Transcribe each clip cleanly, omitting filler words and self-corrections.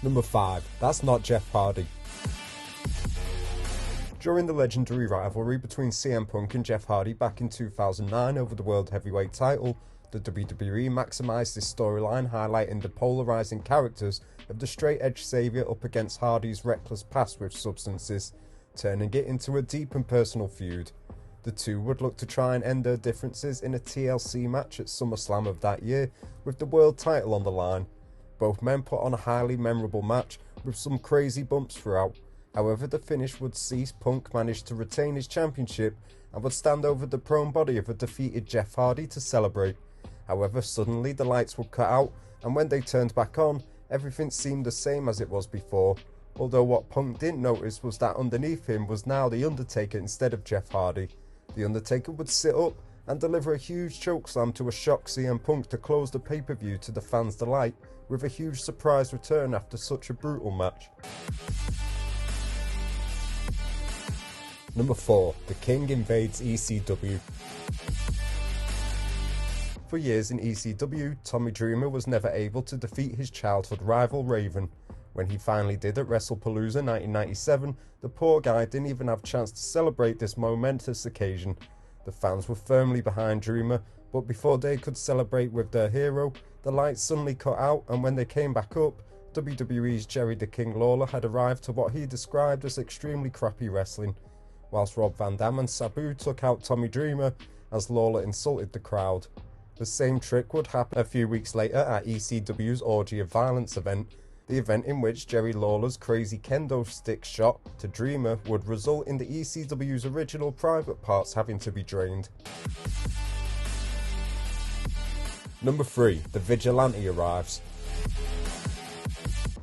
Number 5. That's not Jeff Hardy. During the legendary rivalry between CM Punk and Jeff Hardy back in 2009 over the World Heavyweight title, the WWE maximised this storyline, highlighting the polarising characters of the straight-edge saviour up against Hardy's reckless past with substances, turning it into a deep and personal feud. The two would look to try and end their differences in a TLC match at SummerSlam of that year, with the world title on the line. Both men put on a highly memorable match, with some crazy bumps throughout. However, the finish would see Punk manage to retain his championship and would stand over the prone body of a defeated Jeff Hardy to celebrate. However, suddenly the lights would cut out, and when they turned back on, everything seemed the same as it was before. Although what Punk didn't notice was that underneath him was now The Undertaker instead of Jeff Hardy. The Undertaker would sit up and deliver a huge chokeslam to a shocked CM Punk to close the pay-per-view to the fans' delight, with a huge surprise return after such a brutal match. Number 4. The King invades ECW. For years in ECW, Tommy Dreamer was never able to defeat his childhood rival Raven. When he finally did at WrestlePalooza 1997, the poor guy didn't even have a chance to celebrate this momentous occasion. The fans were firmly behind Dreamer, but before they could celebrate with their hero, the lights suddenly cut out, and when they came back up, WWE's Jerry the King Lawler had arrived to what he described as extremely crappy wrestling, whilst Rob Van Dam and Sabu took out Tommy Dreamer as Lawler insulted the crowd. The same trick would happen a few weeks later at ECW's Orgy of Violence event, the event in which Jerry Lawler's crazy kendo stick shot to Dreamer would result in the ECW's original private parts having to be drained. Number 3. The Vigilante arrives.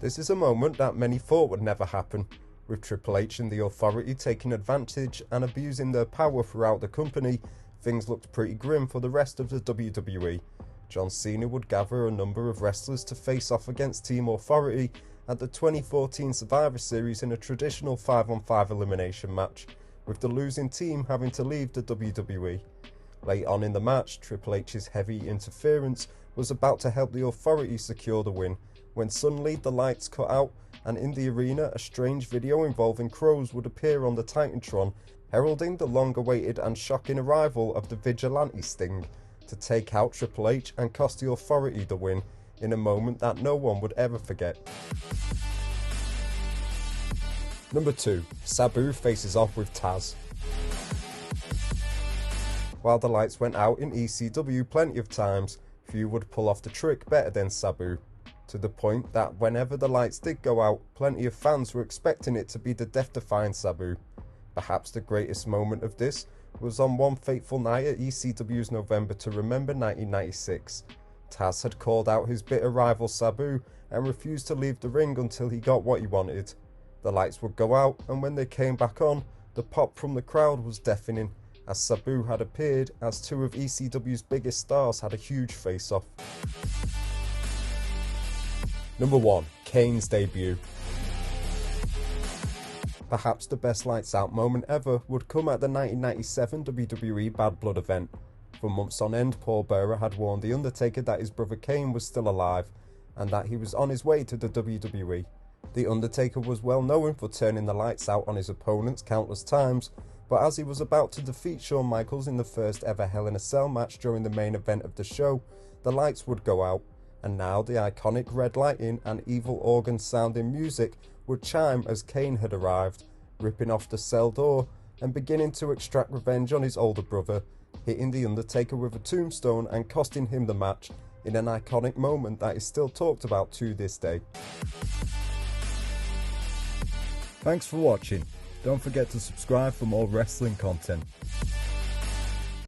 This is a moment that many thought would never happen, with Triple H and the Authority taking advantage and abusing their power throughout the company. Things looked pretty grim for the rest of the WWE. John Cena would gather a number of wrestlers to face off against Team Authority at the 2014 Survivor Series in a traditional 5-on-5 elimination match, with the losing team having to leave the WWE. Late on in the match, Triple H's heavy interference was about to help the Authority secure the win, when suddenly the lights cut out, and in the arena a strange video involving crows would appear on the Titantron, heralding the long-awaited and shocking arrival of the Vigilante Sting, to take out Triple H and cost the Authority the win, in a moment that no one would ever forget. Number 2. Sabu faces off with Taz. While the lights went out in ECW plenty of times, few would pull off the trick better than Sabu, to the point that whenever the lights did go out, plenty of fans were expecting it to be the death-defying Sabu. Perhaps the greatest moment of this was on one fateful night at ECW's November to Remember 1996. Taz had called out his bitter rival Sabu and refused to leave the ring until he got what he wanted. The lights would go out, and when they came back on, the pop from the crowd was deafening, as Sabu had appeared as two of ECW's biggest stars had a huge face-off. Number 1. Kane's debut. Perhaps the best lights out moment ever would come at the 1997 WWE Bad Blood event. For months on end, Paul Bearer had warned The Undertaker that his brother Kane was still alive, and that he was on his way to the WWE. The Undertaker was well known for turning the lights out on his opponents countless times, but as he was about to defeat Shawn Michaels in the first ever Hell in a Cell match during the main event of the show, the lights would go out, and now the iconic red lighting and evil organ sounding music would chime as Kane had arrived, ripping off the cell door and beginning to extract revenge on his older brother, hitting The Undertaker with a tombstone and costing him the match, in an iconic moment that is still talked about to this day. Thanks for watching. Don't forget to subscribe for more wrestling content.